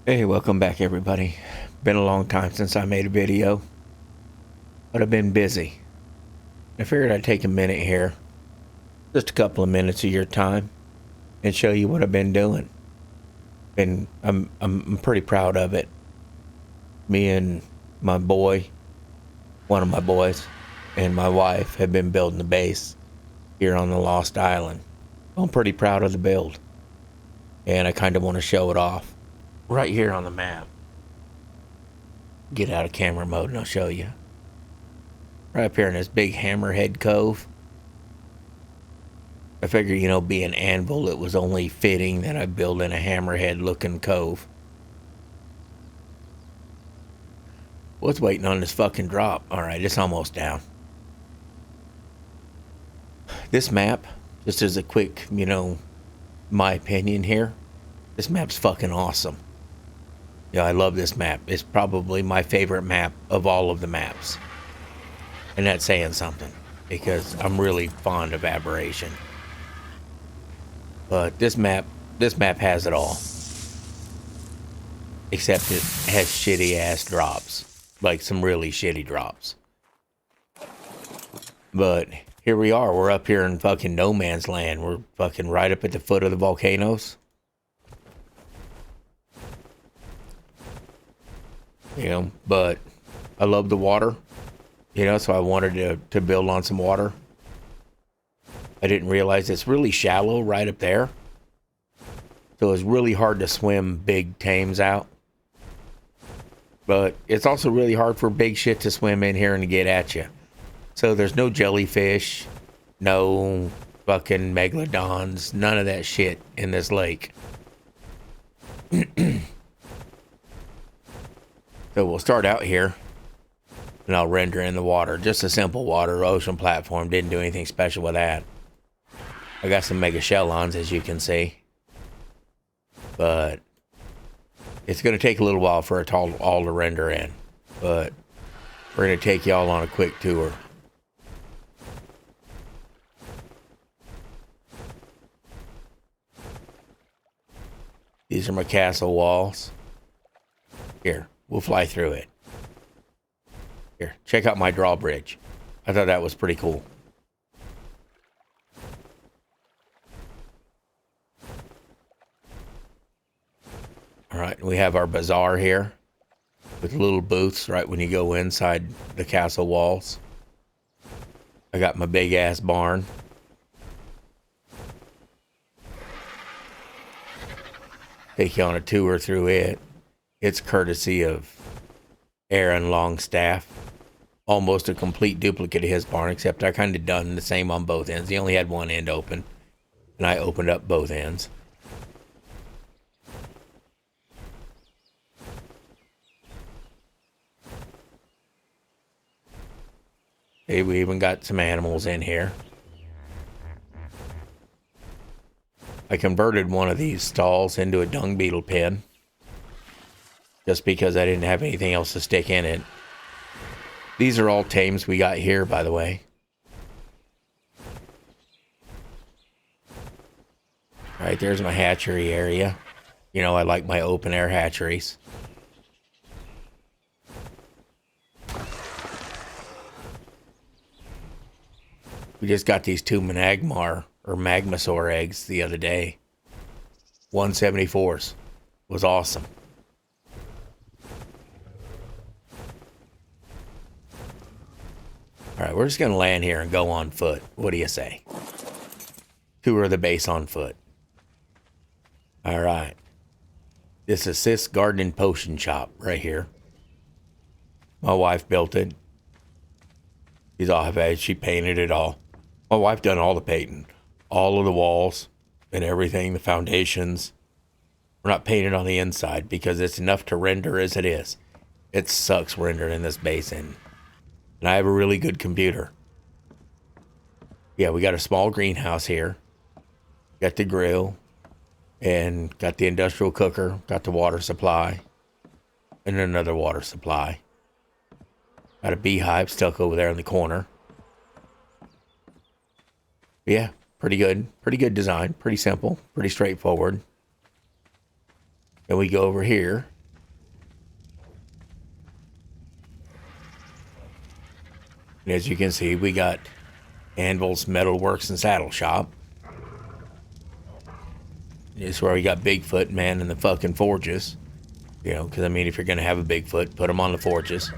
Hey, welcome back everybody. Been a long time since I made a video, but I've been busy. I figured I'd take a minute here, just a couple of minutes of your time, and show you what I've been doing. I'm pretty proud of it. Me and my boy, one of my boys, and my wife have been building the base here on the Lost Island. I'm pretty proud of the build, and I kind of want to show it off right here on the map. Get out of camera mode and I'll show you. Right up here in this big hammerhead cove. I figured, being anvil, it was only fitting that I build in a hammerhead looking cove. Was waiting on this fucking drop. Alright, it's almost down. This map, just as a quick, my opinion here, this map's fucking awesome. Yeah, I love this map. It's probably my favorite map of all of the maps. And that's saying something, because I'm really fond of Aberration. But this map has it all. Except it has shitty ass drops. Like some really shitty drops. But here we are. We're up here in fucking no man's land. We're fucking right up at the foot of the volcanoes. But I love the water. So I wanted to build on some water. I didn't realize it's really shallow right up there. So it's really hard to swim big tames out. But it's also really hard for big shit to swim in here and to get at you. So there's no jellyfish, no fucking megalodons, none of that shit in this lake. So we'll start out here. And I'll render in the water. Just a simple water ocean platform. Didn't do anything special with that. I got some mega shell-ons, as you can see. But it's going to take a little while for it all to render in. But we're going to take y'all on a quick tour. These are my castle walls. Here, we'll fly through it. Here, check out my drawbridge. I thought that was pretty cool. Alright, we have our bazaar here. With little booths right when you go inside the castle walls. I got my big ass barn. Take you on a tour through it. It's courtesy of Aaron Longstaff. Almost a complete duplicate of his barn, except I kind of done the same on both ends. He only had one end open, and I opened up both ends. Hey, we even got some animals in here. I converted one of these stalls into a dung beetle pen, just because I didn't have anything else to stick in it. These are all tames we got here, by the way. Alright, there's my hatchery area. I like my open air hatcheries. We just got these two Managmar or Magmasaur eggs the other day. 174s. Was awesome. Alright, we're just going to land here and go on foot. What do you say? Tour of the base on foot. Alright. This is Sis Garden and Potion Shop right here. My wife built it. She painted it all. My wife done all the painting. All of the walls and everything, the foundations. We're not painted on the inside because it's enough to render as it is. It sucks rendering this base in. And I have a really good computer. Yeah, we got a small greenhouse here. Got the grill. And got the industrial cooker. Got the water supply. And another water supply. Got a beehive stuck over there in the corner. Yeah, pretty good. Pretty good design. Pretty simple. Pretty straightforward. Then we go over here. And as you can see, we got Anvil's Metalworks and Saddle Shop. This is where we got Bigfoot man in the fucking forges. You know, because I mean, if you're going to have a Bigfoot, put them on the forges.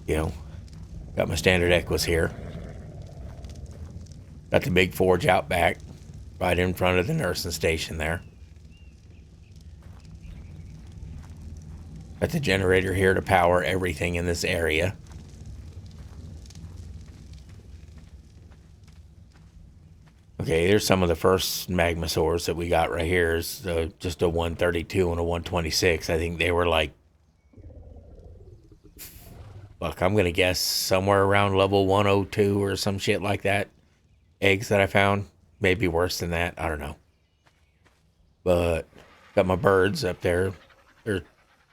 You know, got my standard Equus here. Got the big forge out back, right in front of the nursing station there. Got the generator here to power everything in this area. Okay, here's some of the first magmasaurs that we got right here. Is just a 132 and a 126. I think they were like, fuck, I'm gonna guess somewhere around level 102 or some shit like that. Eggs that I found, maybe worse than that. I don't know. But got my birds up there.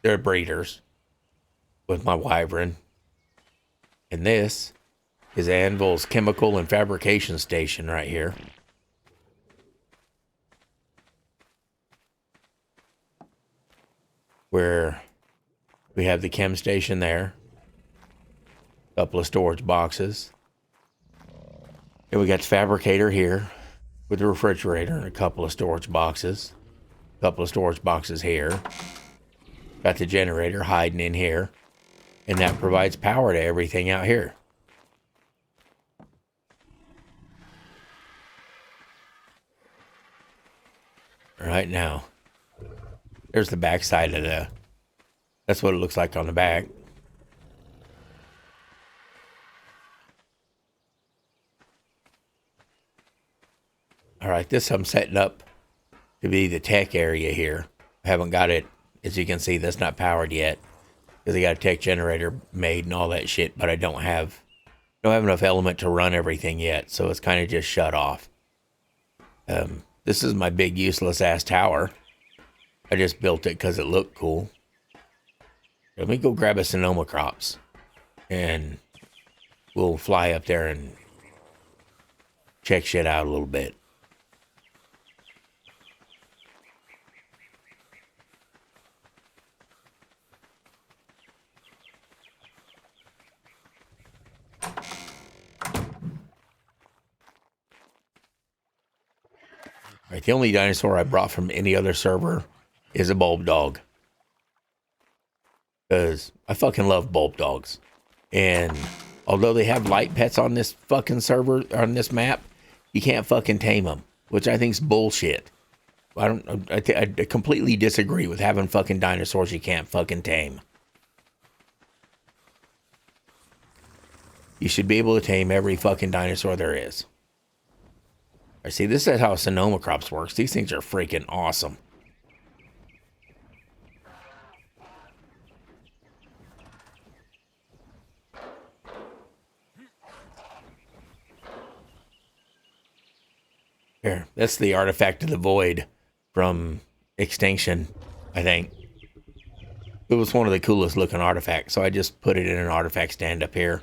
They're breeders with my wyvern. And this is Anvil's chemical and fabrication station right here. Where we have the chem station there. A couple of storage boxes. And we got the fabricator here with the refrigerator and a couple of storage boxes. A couple of storage boxes here. Got the generator hiding in here. And that provides power to everything out here. Right now. There's the back side of the... That's what it looks like on the back. Alright, this I'm setting up to be the tech area here. I haven't got it, as you can see, that's not powered yet. Because I got a tech generator made and all that shit, but I don't have enough element to run everything yet, so it's kind of just shut off. This is my big useless ass tower. I just built it because it looked cool. Let me go grab a Sonoma crops. And we'll fly up there and check shit out a little bit. Alright, the only dinosaur I brought from any other server is a bulb dog. Because I fucking love bulb dogs. And although they have light pets on this fucking server, on this map, you can't fucking tame them. Which I think's bullshit. I completely disagree with having fucking dinosaurs you can't fucking tame. You should be able to tame every fucking dinosaur there is. I see, this is how Sonoma crops works. These things are freaking awesome. Here, that's the artifact of the void from Extinction, I think. It was one of the coolest looking artifacts, so I just put it in an artifact stand up here.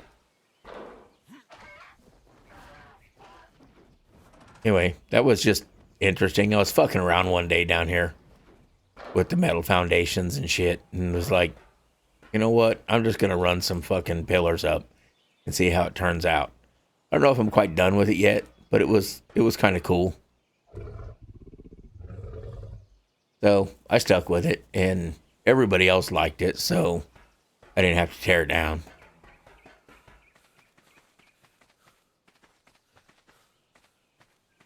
Anyway, that was just interesting. I was fucking around one day down here with the metal foundations and shit, and was like, you know what? I'm just gonna run some fucking pillars up and see how it turns out. I don't know if I'm quite done with it yet, but it was kind of cool. So I stuck with it, and everybody else liked it, so I didn't have to tear it down.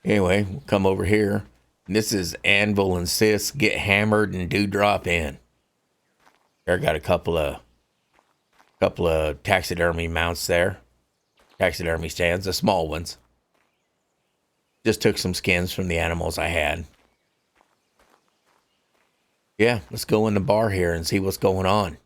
Anyway, we'll come over here. And this is Anvil and Sis Get Hammered and Dewdrop In. There, got a couple of taxidermy mounts there. Taxidermy stands, the small ones. Just took some skins from the animals I had. Yeah, let's go in the bar here and see what's going on.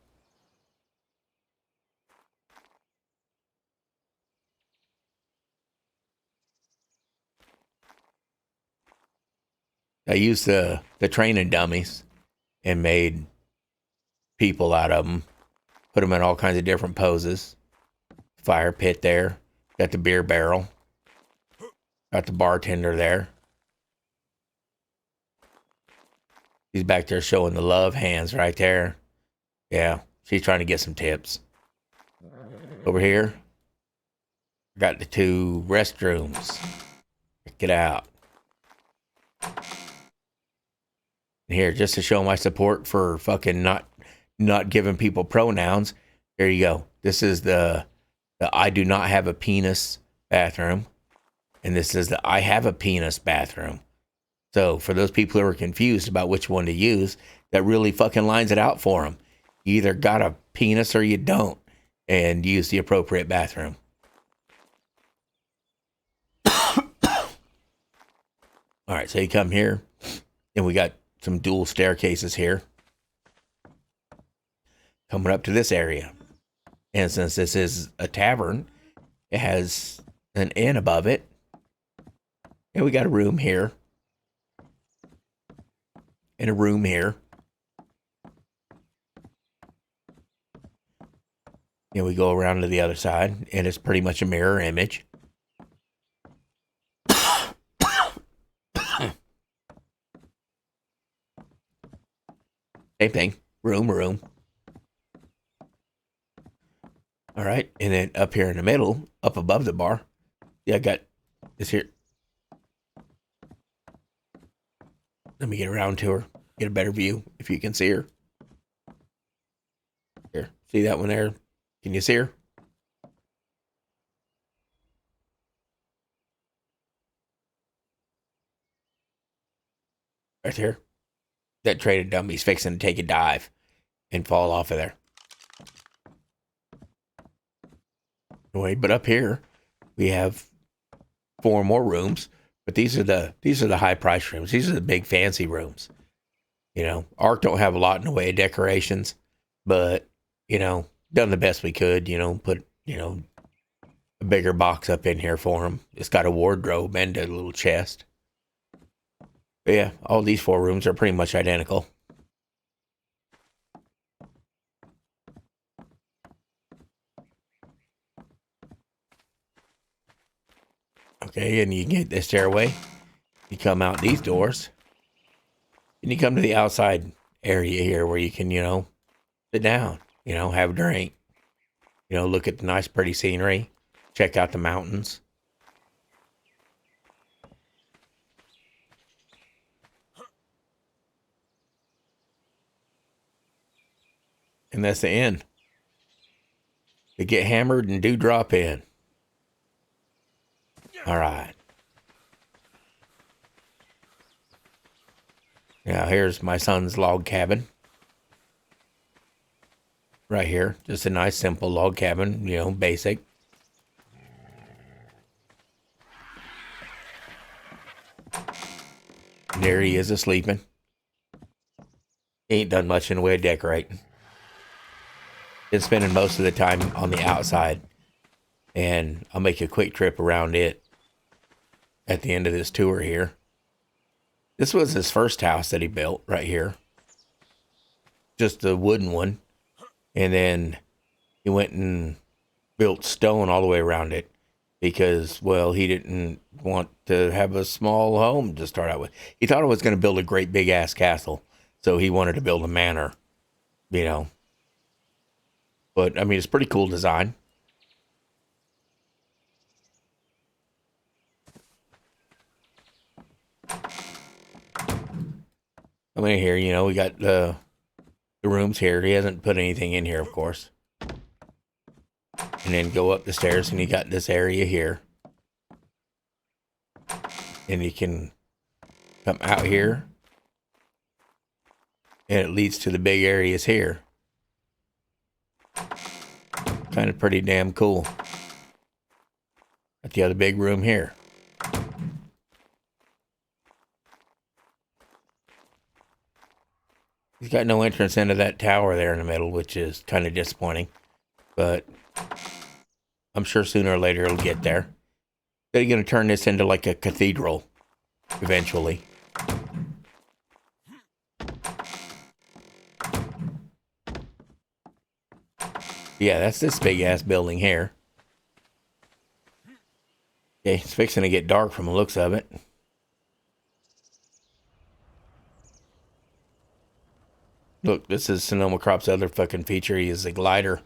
I used the training dummies and made people out of them. Put them in all kinds of different poses. Fire pit there. Got the beer barrel. Got the bartender there. She's back there showing the love hands right there. Yeah, she's trying to get some tips. Over here, Got the 2 restrooms. Check it out. Here, just to show my support for fucking not giving people pronouns. There you go. This is the I do not have a penis bathroom. And this is the I have a penis bathroom. So for those people who are confused about which one to use, that really fucking lines it out for them. You either got a penis or you don't, and use the appropriate bathroom. All right, so you come here, and we got some dual staircases here. Coming up to this area. And since this is a tavern, it has an inn above it. And we got a room here. And a room here. And we go around to the other side, and it's pretty much a mirror image. Same thing. Room. All right. And then up here in the middle, up above the bar, I got this here. Let me get around to her. Get a better view if you can see her. Here. See that one there? Can you see her? Right there. That traded dummy's fixing to take a dive and fall off of there. Anyway, but up here we have 4 more rooms, but these are the high price rooms. These are the big fancy rooms. You know, Ark don't have a lot in the way of decorations, but you know, done the best we could. You know, put a bigger box up in here for him. It's got a wardrobe and a little chest. But yeah, all these 4 rooms are pretty much identical. Okay, and you get this stairway. You come out these doors. And you come to the outside area here where you can, sit down, have a drink, look at the nice, pretty scenery, check out the mountains. And that's the end. You get hammered and do drop in. All right. Now here's my son's log cabin. Right here. Just a nice, simple log cabin, basic. And there he is asleeping. He ain't done much in the way of decorating. Been spending most of the time on the outside. And I'll make a quick trip around it at the end of this tour here. This was his first house that he built right here. Just a wooden one. And then he went and built stone all the way around it because, well, he didn't want to have a small home to start out with. He thought he was going to build a great big ass castle. So he wanted to build a manor, But, I mean, it's a pretty cool design. I mean, here, we got the rooms here. He hasn't put anything in here, of course. And then go up the stairs, and you got this area here. And you can come out here. And it leads to the big areas here. Kind of pretty damn cool. Got the other big room here. He's got no entrance into that tower there in the middle, which is kind of disappointing. But I'm sure sooner or later it'll get there. They're going to turn this into like a cathedral eventually. Yeah, that's this big ass building here. Okay, it's fixing to get dark from the looks of it. Look, this is Sonoma Crop's other fucking feature. He is a glider.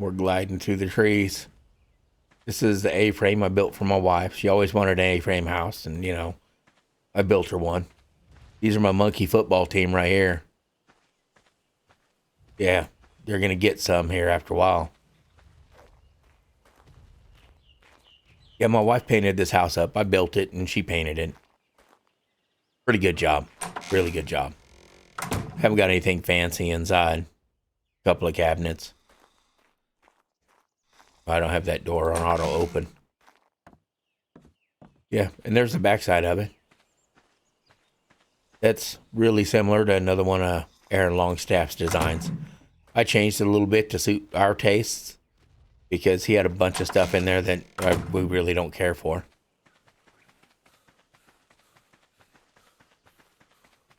We're gliding through the trees. This is the A-frame I built for my wife. She always wanted an A-frame house, and, I built her one. These are my monkey football team right here. Yeah, they're going to get some here after a while. Yeah, my wife painted this house up. I built it, and she painted it. Pretty good job. Really good job. Haven't got anything fancy inside. A couple of cabinets. I don't have that door on auto open. Yeah, and there's the backside of it. That's really similar to another one of Aaron Longstaff's designs. I changed it a little bit to suit our tastes because he had a bunch of stuff in there that we really don't care for.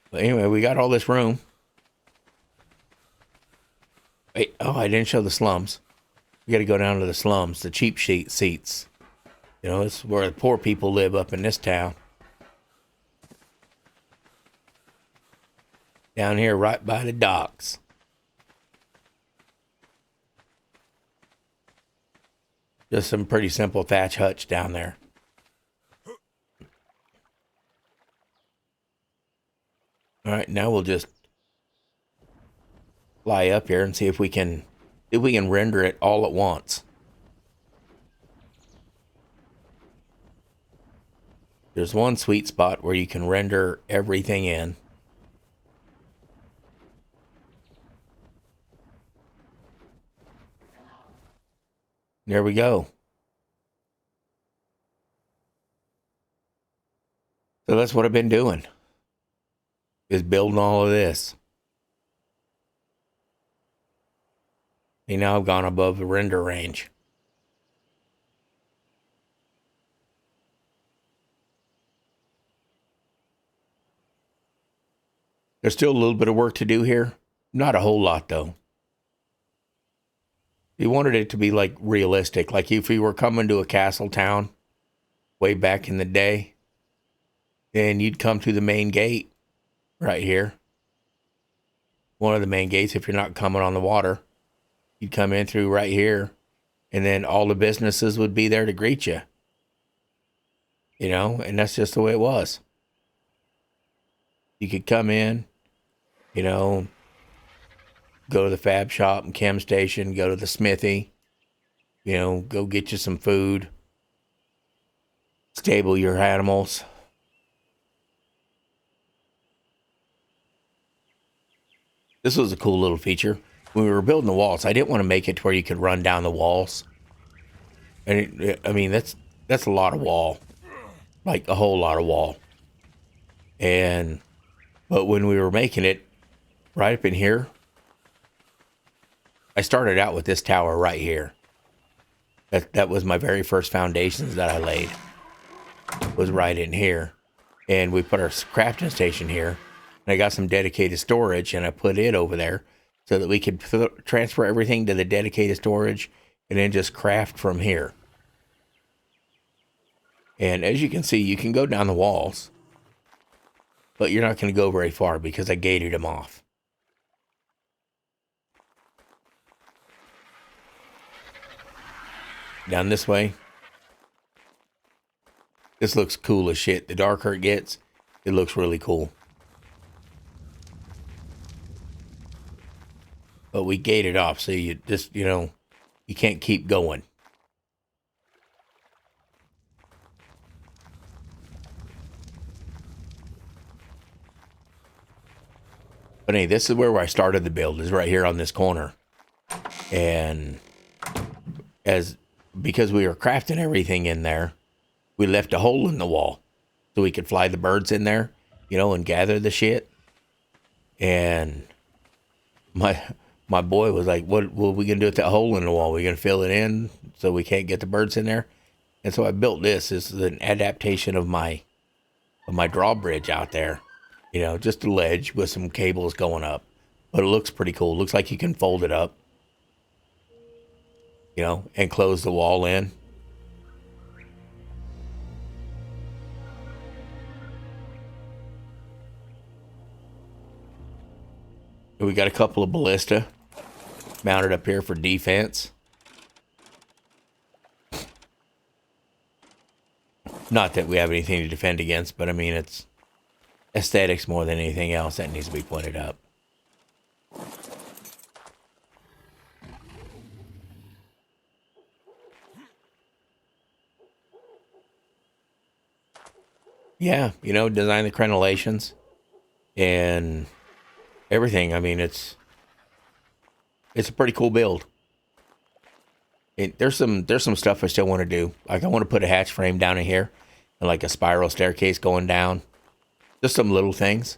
But anyway, we got all this room. Wait, I didn't show the slums. We got to go down to the slums, the cheap seats. It's where the poor people live up in this town. Down here, right by the docks. Just some pretty simple thatch huts down there. All right, now we'll just fly up here and see if we can render it all at once. There's one sweet spot where you can render everything in. There we go. So that's what I've been doing, is building all of this. See, now I've gone above the render range. There's still a little bit of work to do here. Not a whole lot, though. He wanted it to be like realistic, like if you were coming to a castle town way back in the day, then you'd come to the main gate right here. One of the main gates, if you're not coming on the water, you'd come in through right here, and then all the businesses would be there to greet you. And that's just the way it was. You could come in, go to the fab shop and chem station, go to the smithy, go get you some food, stable your animals. This was a cool little feature. When we were building the walls, I didn't want to make it to where you could run down the walls. And that's a lot of wall, like a whole lot of wall. But when we were making it right up in here, I started out with this tower right here. That was my very first foundations that I laid, was right in here. And we put our crafting station here. And I got some dedicated storage, and I put it over there so that we could transfer everything to the dedicated storage and then just craft from here. And as you can see, you can go down the walls, but you're not going to go very far because I gated them off. Down this way. This looks cool as shit. The darker it gets, it looks really cool. But we gated off, so you just, you can't keep going. But hey, this is where I started the build, is right here on this corner. And because we were crafting everything in there, we left a hole in the wall so we could fly the birds in there, and gather the shit. And my boy was like, what are we going to do with that hole in the wall? We're going to fill it in so we can't get the birds in there? And so I built this. This is an adaptation of my drawbridge out there. Just a ledge with some cables going up. But it looks pretty cool. It looks like you can fold it up, and close the wall in. And we got a couple of ballista mounted up here for defense. Not that we have anything to defend against, but I mean, it's aesthetics more than anything else that needs to be pointed up. Yeah, you know, design the crenellations and everything. I mean, it's a pretty cool build. There's some stuff I still want to do. Like I want to put a hatch frame down in here and like a spiral staircase going down. Just some little things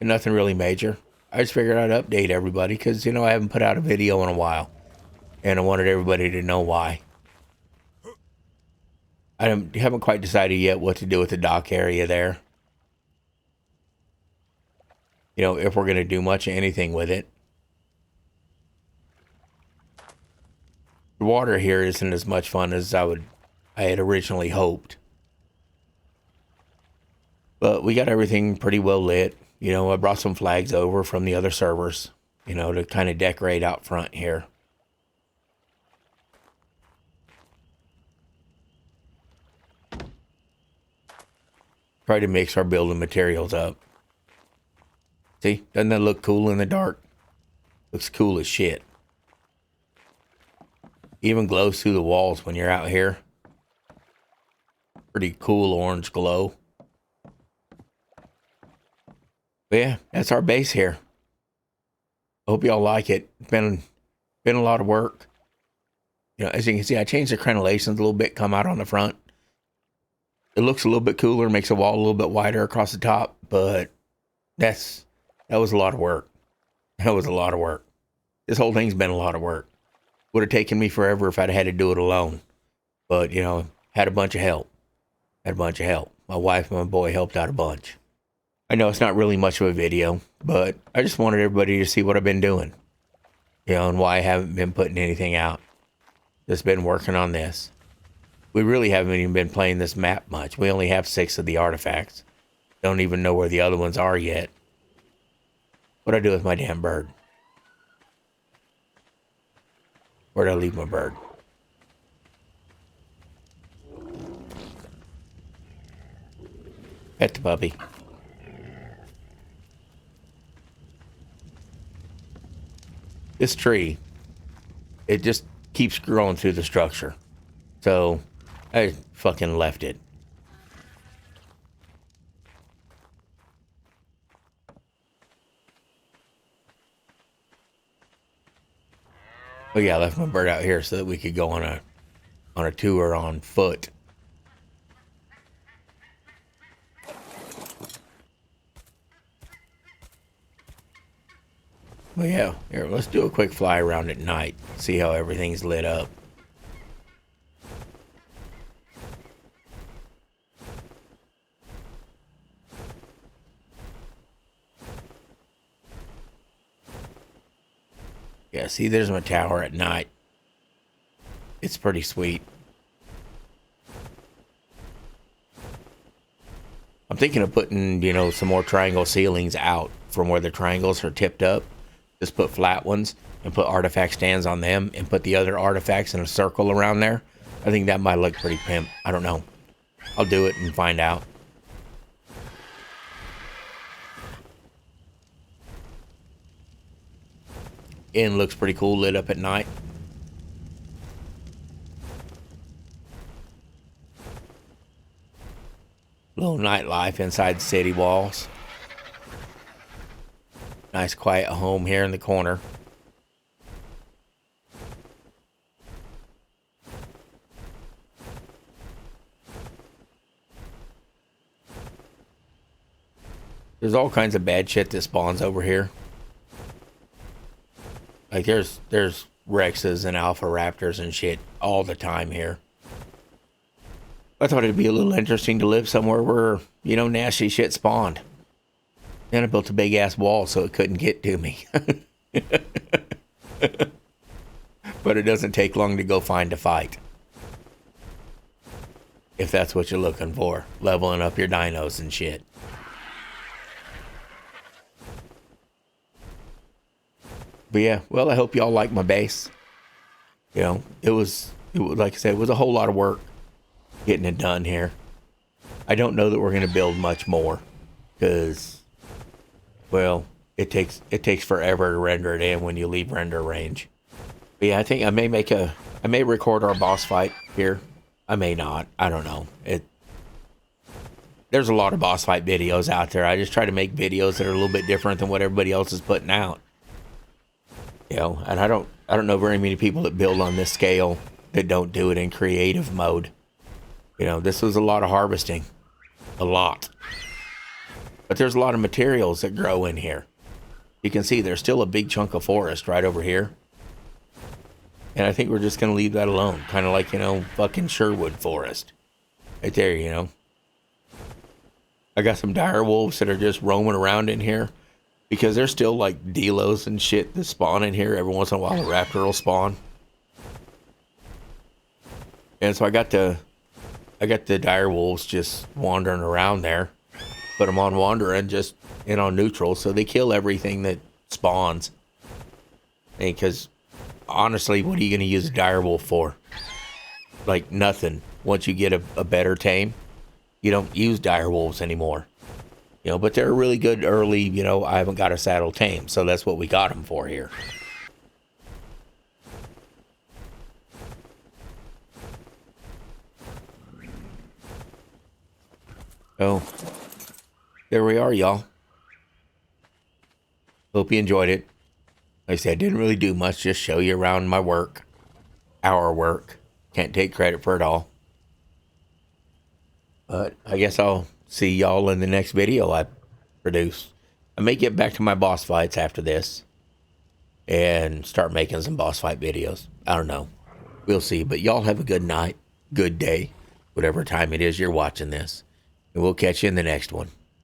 and nothing really major. I just figured I'd update everybody because, you know, I haven't put out a video in a while and I wanted everybody to know why. Haven't quite decided yet what to do with the dock area there. You know, if we're going to do much of anything with it. The water here isn't as much fun as I had originally hoped. But we got everything pretty well lit. You know, I brought some flags over from the other servers, you know, to kind of decorate out front here. Try to mix our building materials up. See, doesn't that look cool in the dark? Looks cool as shit. Even glows through the walls when you're out here. Pretty cool orange glow. But yeah, that's our base here. I hope y'all like it. It's been a lot of work. You know, as you can see, I changed the crenellations a little bit, come out on the front. It looks a little bit cooler, makes the wall a little bit wider across the top, but that was a lot of work. That was a lot of work. This whole thing's been a lot of work. Would have taken me forever if I'd had to do it alone. But, you know, had a bunch of help. My wife and my boy helped out a bunch. I know it's not really much of a video, but I just wanted everybody to see what I've been doing. You know, and why I haven't been putting anything out. Just been working on this. We really haven't even been playing this map much. We only have 6 of the artifacts. Don't even know where the other ones are yet. What'd I do with my damn bird? Where'd I leave my bird? Pet the puppy. This tree, it just keeps growing through the structure. So, I fucking left it. But yeah, I left my bird out here so that we could go on a tour on foot. But yeah, here, let's do a quick fly around at night. See how everything's lit up. Yeah, see, there's my tower at night. It's pretty sweet. I'm thinking of putting, you know, some more triangle ceilings out from where the triangles are tipped up. Just put flat ones and put artifact stands on them and put the other artifacts in a circle around there. I think that might look pretty pimp. I don't know. I'll do it and find out. Inn looks pretty cool lit up at night. Little nightlife inside the city walls. Nice quiet home here in the corner. There's all kinds of bad shit that spawns over here. Like there's Rexes and Alpha Raptors and shit all the time here. I thought it'd be a little interesting to live somewhere where, you know, nasty shit spawned. Then I built a big ass wall so it couldn't get to me. But it doesn't take long to go find a fight. If that's what you're looking for. Leveling up your dinos and shit. But yeah, well, I hope y'all like my base. You know, it was like I said, it was a whole lot of work getting it done here. I don't know that we're going to build much more because, well, it takes forever to render it in when you leave render range. But yeah, I think I may record our boss fight here. I may not. I don't know. There's a lot of boss fight videos out there. I just try to make videos that are a little bit different than what everybody else is putting out. You know, and I don't know very many people that build on this scale that don't do it in creative mode. You know, this was a lot of harvesting. A lot. But there's a lot of materials that grow in here. You can see there's still a big chunk of forest right over here. And I think we're just going to leave that alone. Kind of like, you know, fucking Sherwood Forest. Right there, you know. I got some dire wolves that are just roaming around in here. Because there's still like delos and shit that spawn in here. Every once in a while a raptor will spawn. And so I got the dire wolves just wandering around there. Put them on wandering just in on neutral. So they kill everything that spawns. Because honestly, what are you going to use a dire wolf for? Like nothing. Once you get a better tame, you don't use dire wolves anymore. You know, but they're really good early, you know, I haven't got a saddle tame, so that's what we got them for here. Oh, there we are, y'all. Hope you enjoyed it. Like I said, I didn't really do much, just show you around my work. Our work. Can't take credit for it all. But I guess I'll see y'all in the next video I produce. I may get back to my boss fights after this and start making some boss fight videos. I don't know. We'll see. But y'all have a good night, good day, whatever time it is you're watching this. And we'll catch you in the next one.